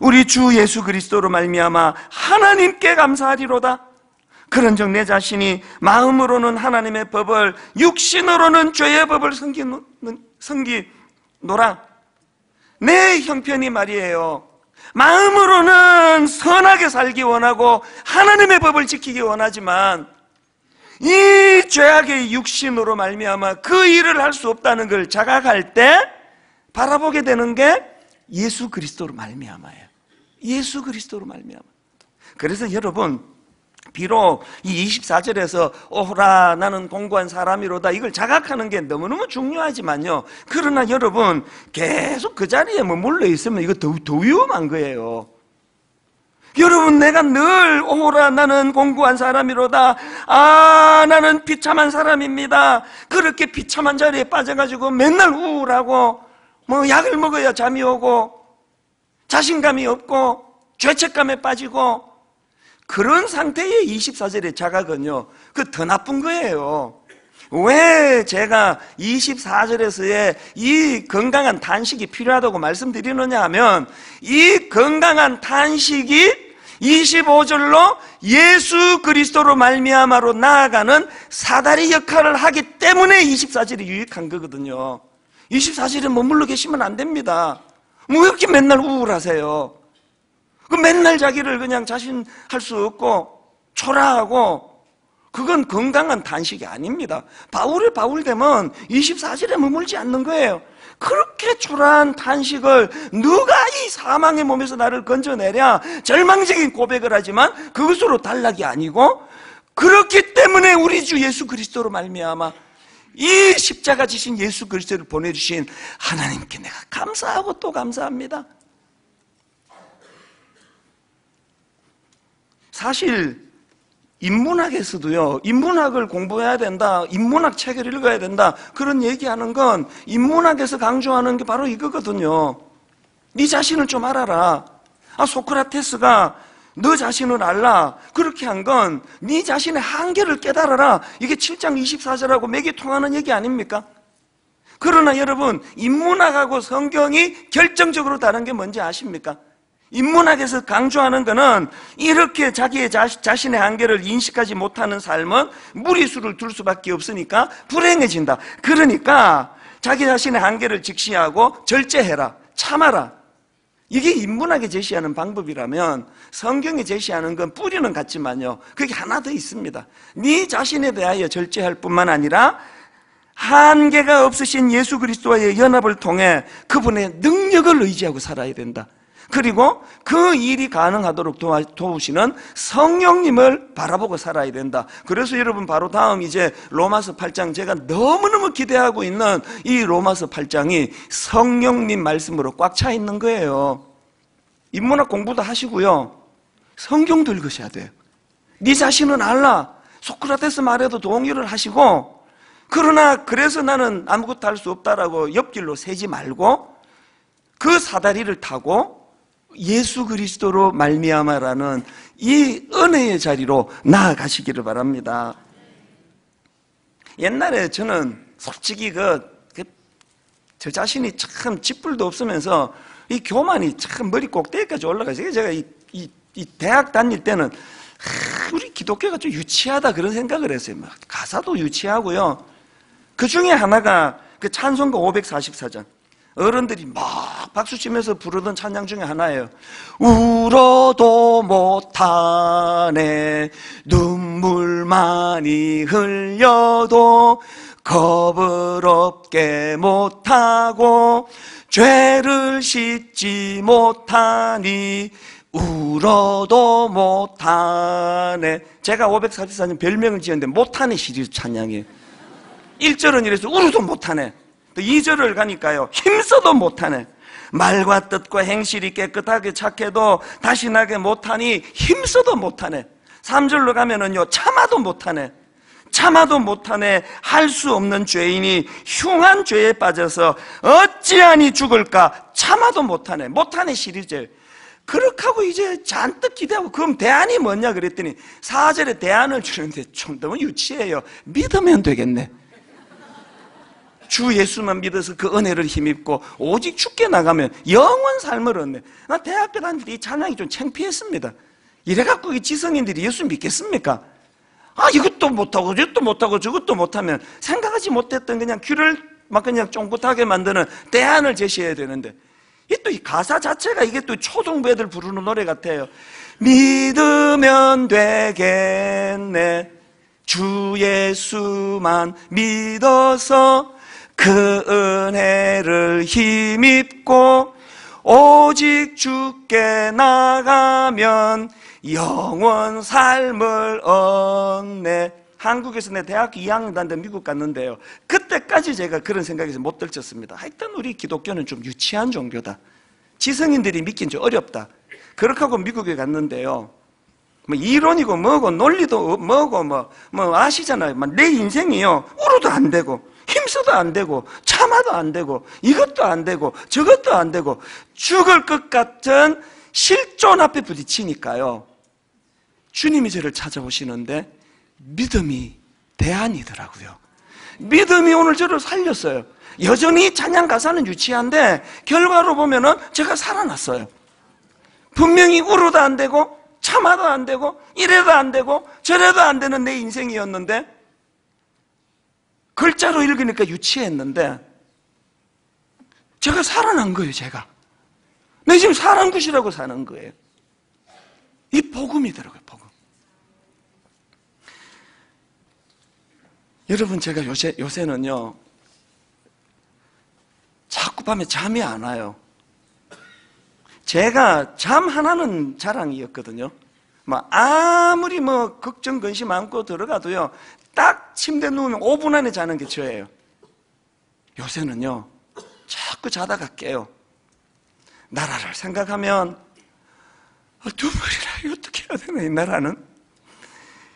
우리 주 예수 그리스도로 말미암아 하나님께 감사하리로다. 그런즉 내 자신이 마음으로는 하나님의 법을, 육신으로는 죄의 법을 섬기노라. 내 형편이 말이에요, 마음으로는 선하게 살기 원하고 하나님의 법을 지키기 원하지만 이 죄악의 육신으로 말미암아 그 일을 할 수 없다는 걸 자각할 때 바라보게 되는 게 예수 그리스도로 말미암아요. 예수 그리스도로 말미암아. 그래서 여러분, 비록 이 24절에서 오호라 나는 공고한 사람이로다, 이걸 자각하는 게 너무너무 중요하지만요, 그러나 여러분 계속 그 자리에 머물러 있으면 이거 더 위험한 거예요. 여러분, 내가 늘 오호라 나는 공고한 사람이로다, 나는 비참한 사람입니다, 그렇게 비참한 자리에 빠져가지고 맨날 우울하고 뭐 약을 먹어야 잠이 오고 자신감이 없고 죄책감에 빠지고, 그런 상태의 24절의 자각은요, 그 더 나쁜 거예요. 왜 제가 24절에서의 이 건강한 탄식이 필요하다고 말씀드리느냐 하면, 이 건강한 탄식이 25절로 예수 그리스도로 말미암아로 나아가는 사다리 역할을 하기 때문에 24절이 유익한 거거든요. 24절에 머물러 계시면 안 됩니다. 뭐 이렇게 맨날 우울하세요? 그 맨날 자기를 그냥 자신할 수 없고 초라하고 그건 건강한 단식이 아닙니다. 바울이 바울 되면 24절에 머물지 않는 거예요. 그렇게 초라한 탄식을 누가 이 사망의 몸에서 나를 건져내랴 절망적인 고백을 하지만 그것으로 단락이 아니고, 그렇기 때문에 우리 주 예수 그리스도로 말미암아 이 십자가 지신 예수 그리스도를 보내주신 하나님께 내가 감사하고 또 감사합니다. 사실 인문학에서도요, 인문학을 공부해야 된다, 인문학 책을 읽어야 된다, 그런 얘기하는 건 인문학에서 강조하는 게 바로 이거거든요. 네 자신을 좀 알아라. 소크라테스가 너 자신을 알라, 그렇게 한 건 네 자신의 한계를 깨달아라, 이게 7장 24절하고 맥이 통하는 얘기 아닙니까? 그러나 여러분, 인문학하고 성경이 결정적으로 다른 게 뭔지 아십니까? 인문학에서 강조하는 것은 이렇게 자기의 자신의 한계를 인식하지 못하는 삶은 무리수를 둘 수밖에 없으니까 불행해진다. 그러니까 자기 자신의 한계를 직시하고 절제해라, 참아라. 이게 인문학이 제시하는 방법이라면 성경이 제시하는 건 뿌리는 같지만요, 그게 하나 더 있습니다. 네 자신에 대하여 절제할 뿐만 아니라 한계가 없으신 예수 그리스도와의 연합을 통해 그분의 능력을 의지하고 살아야 된다. 그리고 그 일이 가능하도록 도우시는 성령님을 바라보고 살아야 된다. 그래서 여러분, 바로 다음 이제 로마서 8장, 제가 너무너무 기대하고 있는 이 로마서 8장이 성령님 말씀으로 꽉 차 있는 거예요. 인문학 공부도 하시고요, 성경도 읽으셔야 돼요. 네 자신은 알라, 소크라테스 말에도 동의를 하시고, 그러나 그래서 나는 아무것도 할 수 없다라고 옆길로 새지 말고 그 사다리를 타고 예수 그리스도로 말미암아라는 이 은혜의 자리로 나아가시기를 바랍니다. 옛날에 저는 솔직히 저 자신이 참 쥐뿔도 없으면서 이 교만이 참 머리 꼭대기까지 올라가서, 제가 이 대학 다닐 때는 우리 기독교가 좀 유치하다 그런 생각을 했어요. 막 가사도 유치하고요. 그 중에 하나가 그 찬송가 544장, 어른들이 막 박수치면서 부르던 찬양 중에 하나예요. 울어도 못하네, 눈물 많이 흘려도 겁을 없게 못하고 죄를 씻지 못하니 울어도 못하네. 제가 544년 별명을 지었는데 못하네 시리즈 찬양이에요. 1절은 이래서 울어도 못하네, 또 2절을 가니까요, 힘써도 못하네, 말과 뜻과 행실이 깨끗하게 착해도 다신하게 못하니 힘써도 못하네. 3절로 가면은요, 참아도 못하네, 참아도 못하네, 할 수 없는 죄인이 흉한 죄에 빠져서 어찌하니 죽을까, 참아도 못하네. 못하네 시리즈. 그렇게 하고 이제 잔뜩 기대하고, 그럼 대안이 뭐냐 그랬더니 4절에 대안을 주는데 좀 너무 유치해요. 믿으면 되겠네. 주 예수만 믿어서 그 은혜를 힘입고 오직 죽게 나가면 영원 삶을 얻네. 나 대학교 다닐 때 이 찬양이 좀 창피했습니다. 이래갖고 이 지성인들이 예수 믿겠습니까? 이것도 못하고 저것도 못하고 저것도 못하면 생각하지 못했던 그냥 귀를 막 그냥 쫑긋하게 만드는 대안을 제시해야 되는데, 또 이 가사 자체가 이게 또 초등부 애들 부르는 노래 같아요. 믿으면 되겠네, 주 예수만 믿어서 그 은혜를 힘입고 오직 주께 나가면 영원 삶을 얻네. 한국에서 내 대학교 2학년 다니는데 미국 갔는데요, 그때까지 제가 그런 생각에서 못 들쳤습니다. 하여튼 우리 기독교는 좀 유치한 종교다, 지성인들이 믿긴 좀 어렵다, 그렇게 하고 미국에 갔는데요, 뭐 이론이고 뭐고 논리도 뭐고 뭐 아시잖아요. 내 인생이요, 울어도 안 되고 힘써도 안 되고 참아도 안 되고 이것도 안 되고 저것도 안 되고 죽을 것 같은 실존 앞에 부딪히니까요, 주님이 저를 찾아오시는데 믿음이 대안이더라고요. 믿음이 오늘 저를 살렸어요. 여전히 찬양 가사는 유치한데 결과로 보면은 제가 살아났어요. 분명히 울어도 안 되고 참아도 안 되고 이래도 안 되고 저래도 안 되는 내 인생이었는데, 글자로 읽으니까 유치했는데 제가 살아난 거예요. 제가 내 지금 사람 굿이라고 사는 거예요. 이 복음이더라고요. 복음. 여러분, 제가 요새는요 자꾸 밤에 잠이 안 와요. 제가 잠 하나는 자랑이었거든요. 아무리 걱정 근심 안고 들어가도요 딱 침대에 누우면 5분 안에 자는 게 저예요. 요새는요 자꾸 자다가 깨요. 나라를 생각하면 두물이라 어떻게 해야 되나, 이 나라는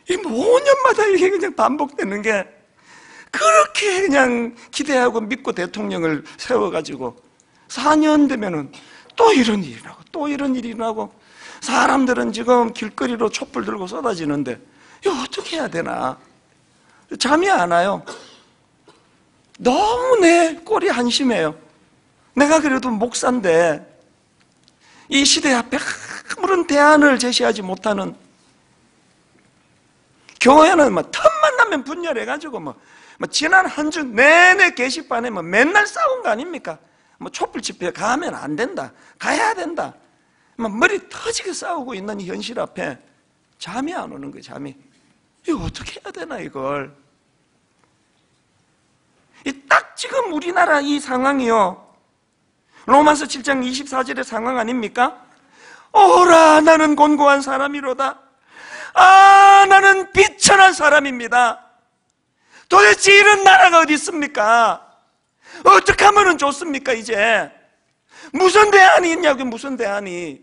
이 5년마다 이게 그냥 반복되는 게, 그렇게 그냥 기대하고 믿고 대통령을 세워가지고 4년 되면은 또 이런 일이 나고 또 이런 일이 나고, 사람들은 지금 길거리로 촛불 들고 쏟아지는데 이거 어떻게 해야 되나, 잠이 안 와요. 너무 내 꼴이 한심해요. 내가 그래도 목사인데 이 시대 앞에 아무런 대안을 제시하지 못하는, 교회는 틈만 나면 분열해가지고 지난 한 주 내내 게시판에 맨날 싸운 거 아닙니까? 촛불 집회 가면 안 된다, 가야 된다, 머리 터지게 싸우고 있는 이 현실 앞에 잠이 안 오는 거예요. 잠이. 이거 어떻게 해야 되나, 이걸. 딱 지금 우리나라 이 상황이요, 로마서 7장 24절의 상황 아닙니까? 오라, 나는 곤고한 사람이로다. 나는 비천한 사람입니다. 도대체 이런 나라가 어디 있습니까? 어떻게 하면 좋습니까? 이제 무슨 대안이 있냐고요, 무슨 대안이.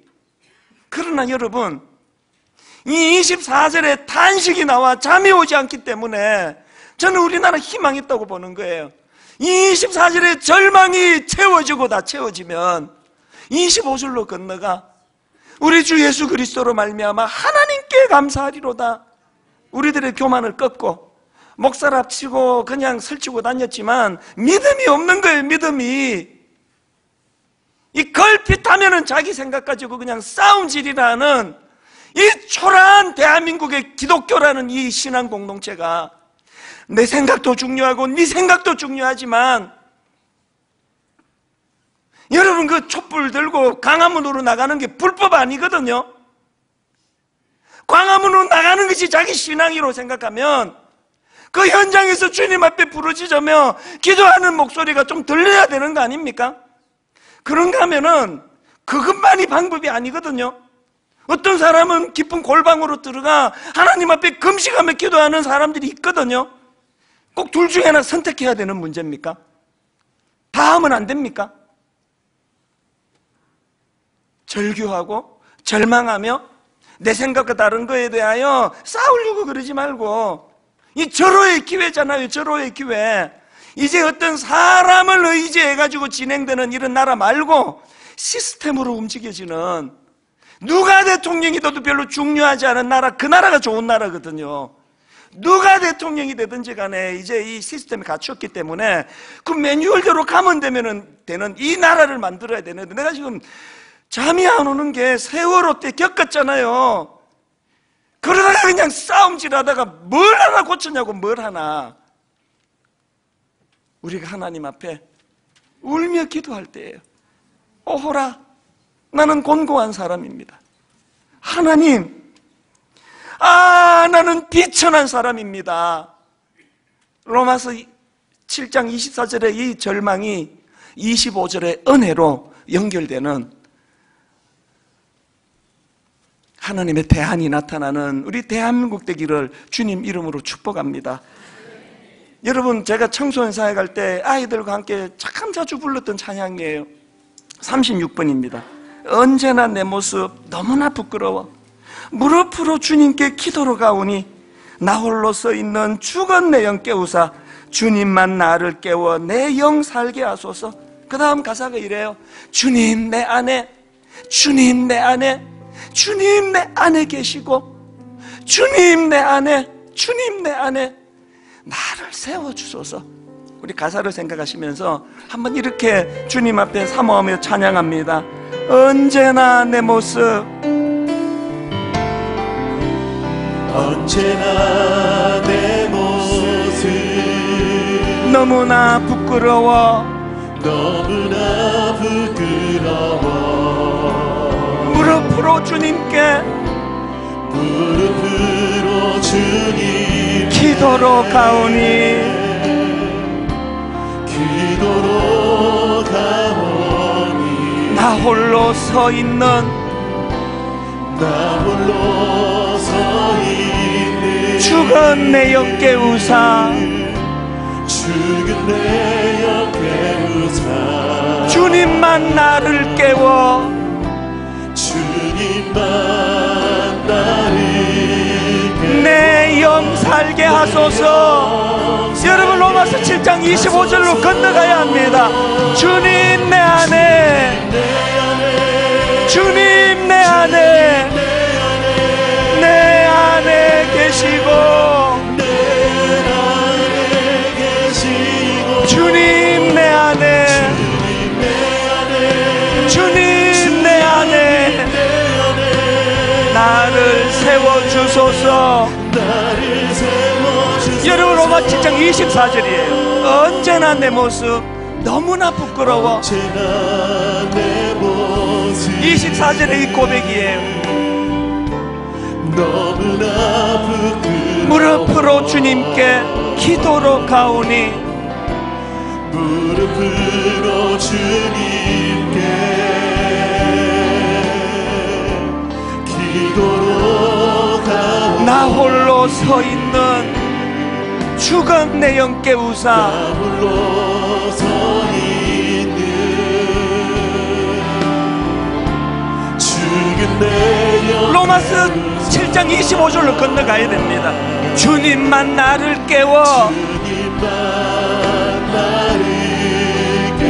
그러나 여러분, 이 24절에 단식이 나와 잠이 오지 않기 때문에 저는 우리나라 희망이 있다고 보는 거예요. 이 24절에 절망이 채워지고 다 채워지면 25절로 건너가 우리 주 예수 그리스도로 말미암아 하나님께 감사하리로다. 우리들의 교만을 꺾고 목사랍치고 그냥 설치고 다녔지만 믿음이 없는 거예요. 믿음이. 이 걸핏하면은 자기 생각 가지고 그냥 싸움질이라는 이 초라한 대한민국의 기독교라는 이 신앙 공동체가, 내 생각도 중요하고 네 생각도 중요하지만, 여러분 그 촛불 들고 광화문으로 나가는 게 불법 아니거든요. 광화문으로 나가는 것이 자기 신앙이라고 생각하면 그 현장에서 주님 앞에 부르짖으며 기도하는 목소리가 좀 들려야 되는 거 아닙니까? 그런가 하면은 그것만이 방법이 아니거든요. 어떤 사람은 깊은 골방으로 들어가 하나님 앞에 금식하며 기도하는 사람들이 있거든요. 꼭 둘 중에 하나 선택해야 되는 문제입니까? 다 하면 안 됩니까? 절규하고 절망하며 내 생각과 다른 거에 대하여 싸우려고 그러지 말고, 이 절호의 기회잖아요. 절호의 기회. 이제 어떤 사람을 의지해가지고 진행되는 이런 나라 말고 시스템으로 움직여지는, 누가 대통령이 돼도 별로 중요하지 않은 나라, 그 나라가 좋은 나라거든요. 누가 대통령이 되든지 간에 이제 이 시스템이 갖췄기 때문에 그 매뉴얼대로 가면 되는 이 나라를 만들어야 되는데, 내가 지금 잠이 안 오는 게 세월호 때 겪었잖아요. 그러다가 그냥 싸움질하다가 뭘 하나 고쳤냐고, 뭘 하나. 우리가 하나님 앞에 울며 기도할 때예요. 오호라, 나는 곤고한 사람입니다. 하나님, 나는 비천한 사람입니다. 로마서 7장 24절의 이 절망이 25절의 은혜로 연결되는 하나님의 대안이 나타나는 우리 대한민국 되기를 주님 이름으로 축복합니다. 여러분, 제가 청소년 사회 갈 때 아이들과 함께 참 자주 불렀던 찬양이에요. 36번입니다. 언제나 내 모습 너무나 부끄러워 무릎으로 주님께 기도로 가오니 나 홀로 서 있는 죽은 내 영 깨우사 주님만 나를 깨워 내 영 살게 하소서. 그 다음 가사가 이래요. 주님 내 안에, 주님 내 안에, 주님 내 안에 계시고 주님 내 안에, 주님 내 안에 나를 세워주소서. 우리 가사를 생각하시면서 한번 이렇게 주님 앞에 사모하며 찬양합니다. 언제나 내 모습, 언제나 내 모습 너무나 부끄러워, 너무나 부끄러워 무릎으로 주님께, 무릎으로 주님 기도로 가오니 기도로 가오니 나 홀로 서 있는 나 홀로 서 있는 죽은 내 영 깨우사 죽은 내 영 깨우사 주님만 나를 깨워 주님만 나를 내 영 살게 하소서. 여러분 로마서 7장 25절로 건너가야 합니다. 주님 내 안에 주님 내 안에 내 안에 계시고 주님 내 안에 주님 내 안에 나를 세워주소서. 여러분 로마 7장 24절이에요 언제나 내 모습 너무나 부끄러워. 24절의 이 고백이에요. 너무나 부끄러워 무릎으로 주님께 기도로 가오니 무릎으로 주님께 기도로 가오니 나 홀로 서 있는 죽은 내 영 깨우사 나 홀로 서 있는 죽은 내 영 로마서 7장 25절로 건너가야 됩니다. 주님만 나를 깨워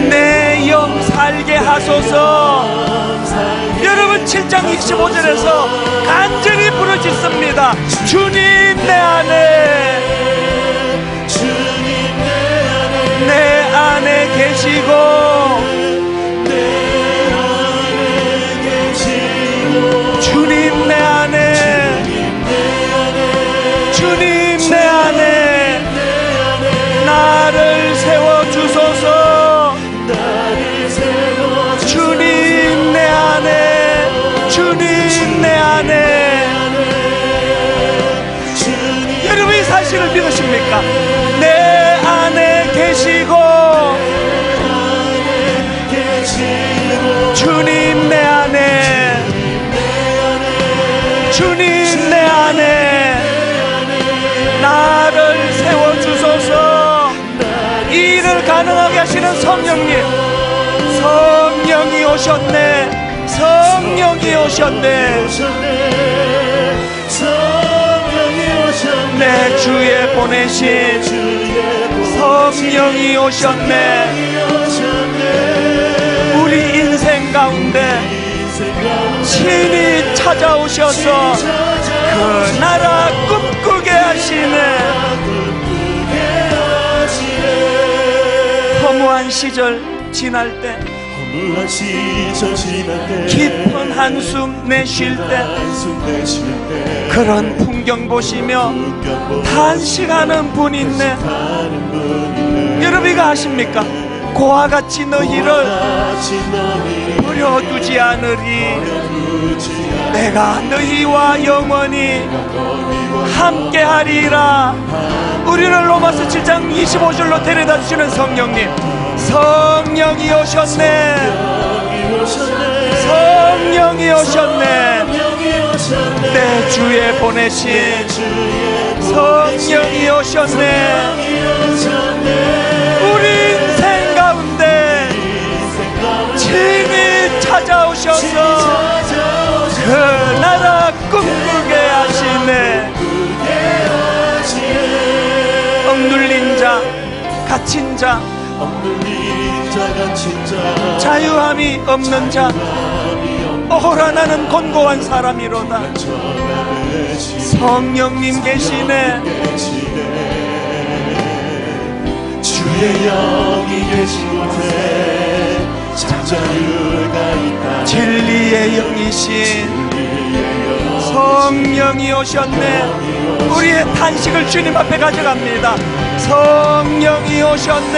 내 영 살게 하소서. 여러분 7장 25절에서 간절히 부르짖습니다. 주님 내 안에 내 안에 계시고 주님 내 안에 주님 내 안에 나를 세워주소서. 주님 내 안에 주님 내 안에 여러분 이 사실을 믿으십니까? 내 안에 계시고 주님 내 안에 주님 내 안에 나를 세워주소서. 이 일을 가능하게 하시는 성령님, 성령이 오셨네. 성령이 오셨네. 내 주에 보내신 성령이 오셨네. 우리 인생 가운데 친히 찾아오셔서 그 나라 꿈꾸게 하시네. 허무한 시절 지날 때 깊은 한숨 내쉴 때 그런 풍경 보시며 탄식하는 분 있네. 여러분이가 아십니까? 고와 같이 너희를 버려두지 않으리. 내가 너희와 영원히 함께하리라. 우리를 로마서 7장 25절로 데려다 주시는 성령님, 성령이 오셨네. 성령이 오셨네. 내 주에 보내신 성령이 오셨네. 우리 인생 가운데 친히 찾아오셔서 그 나라 꿈꾸게 하시네. 억눌린 자, 갇힌 자, 자유함이 없는 자, 오호라 나는 곤고한 사람이로다. 성령님 계시네. 주의 영이 계신 곳에 자유가 있다. 진리의 영이신 성령이 오셨네. 우리의 탄식을 주님 앞에 가져갑니다. 성령이 오셨네.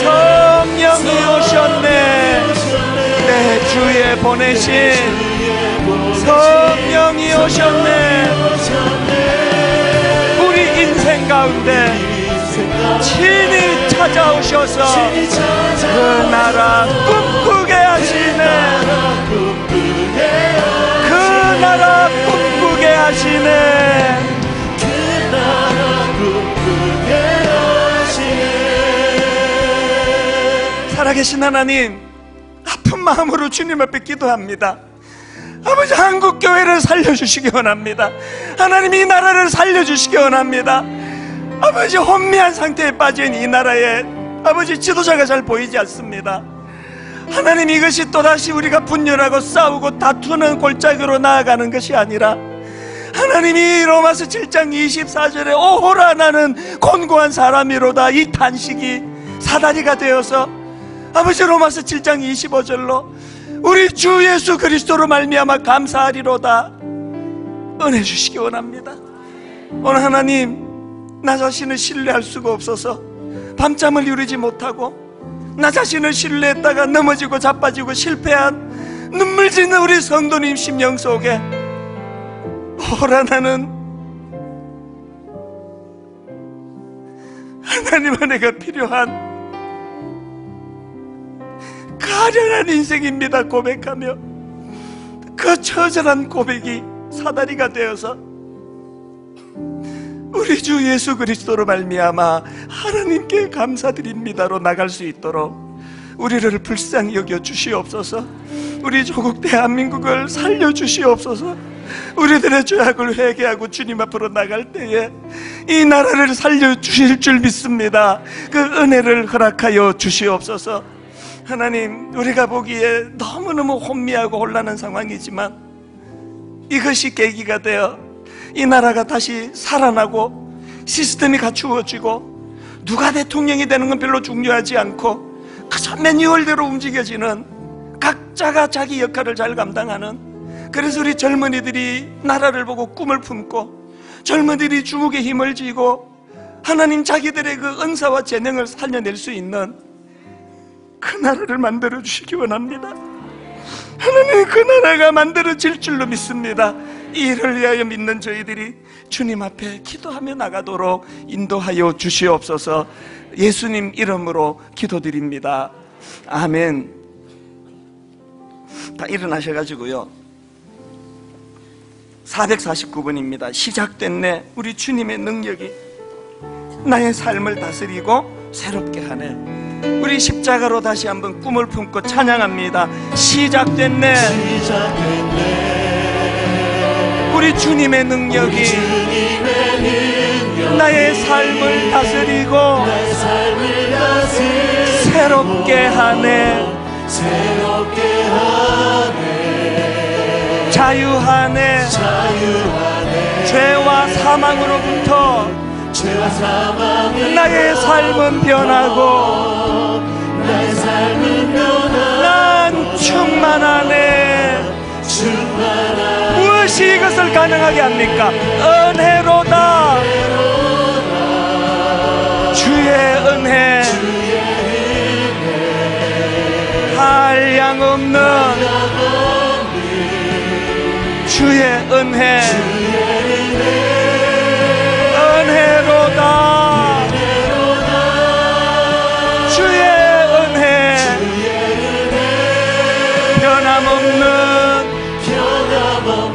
성령이 오셨네. 내 주에 보내신 성령이 오셨네. 우리 인생 가운데 친히 찾아오셔서 그 나라 꿈꾸게 하시네. 그 나라 꿈꾸게 하시네. 살아계신 하나님, 아픈 마음으로 주님 앞에 기도합니다. 아버지, 한국교회를 살려주시기 원합니다. 하나님, 이 나라를 살려주시기 원합니다. 아버지, 혼미한 상태에 빠진 이 나라에 아버지 지도자가 잘 보이지 않습니다. 하나님, 이것이 또다시 우리가 분열하고 싸우고 다투는 골짜기로 나아가는 것이 아니라 하나님이 로마서 7장 24절에 오호라 나는 곤고한 사람이로다, 이 탄식이 사다리가 되어서 아버지 로마서 7장 25절로 우리 주 예수 그리스도로 말미암아 감사하리로다 은혜 주시기 원합니다. 오늘 하나님, 나 자신을 신뢰할 수가 없어서 밤잠을 이루지 못하고 나 자신을 신뢰했다가 넘어지고 자빠지고 실패한 눈물 짓는 우리 성도님 심령 속에 오라 나는 하나님 은혜가 필요한 가련한 인생입니다 고백하며 그 처절한 고백이 사다리가 되어서 우리 주 예수 그리스도로 말미암아 하나님께 감사드립니다로 나갈 수 있도록 우리를 불쌍히 여겨 주시옵소서. 우리 조국 대한민국을 살려주시옵소서. 우리들의 죄악을 회개하고 주님 앞으로 나갈 때에 이 나라를 살려주실 줄 믿습니다. 그 은혜를 허락하여 주시옵소서. 하나님, 우리가 보기에 너무너무 혼미하고 혼란한 상황이지만 이것이 계기가 되어 이 나라가 다시 살아나고 시스템이 갖추어지고 누가 대통령이 되는 건 별로 중요하지 않고 그저 매뉴얼대로 움직여지는 각자가 자기 역할을 잘 감당하는, 그래서 우리 젊은이들이 나라를 보고 꿈을 품고 젊은이들이 주국에 힘을 쥐고 하나님 자기들의 그 은사와 재능을 살려낼 수 있는 그 나라를 만들어 주시기 원합니다. 하나님, 그 나라가 만들어질 줄로 믿습니다. 이 일을 위하여 믿는 저희들이 주님 앞에 기도하며 나가도록 인도하여 주시옵소서. 예수님 이름으로 기도드립니다. 아멘. 다 일어나셔가지고요, 449번입니다 시작됐네. 우리 주님의 능력이 나의 삶을 다스리고 새롭게 하네. 우리 십자가로 다시 한번 꿈을 품고 찬양합니다. 시작됐네. 우리 주님의 능력이 나의 삶을 다스리고 새롭게 하네. 자유하네. 죄와 사망으로부터 나의 삶은 변하고 난 충만하네. 무엇이 이것을 가능하게 합니까? 은혜로다. 주의 은혜, 한량없는 주의 은혜, 은혜로다. 주의 은혜, 변함없는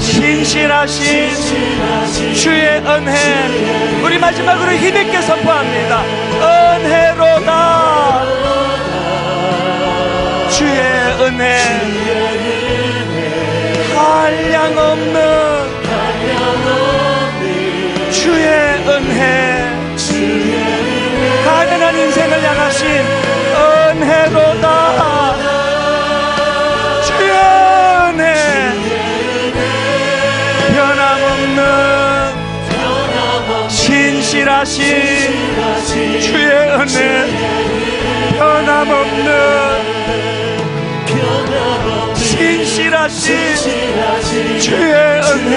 신실하신 주의 은혜. 우리 마지막으로 힘있게 선포합니다. 은혜로다. 주의 은혜, 한량없는 주의 은혜, 가련한 인생을 향하신 은혜로다. 주의 은혜, 변함없는 신실하신 주의 은혜, 변함없는 신실하신 주의 은혜,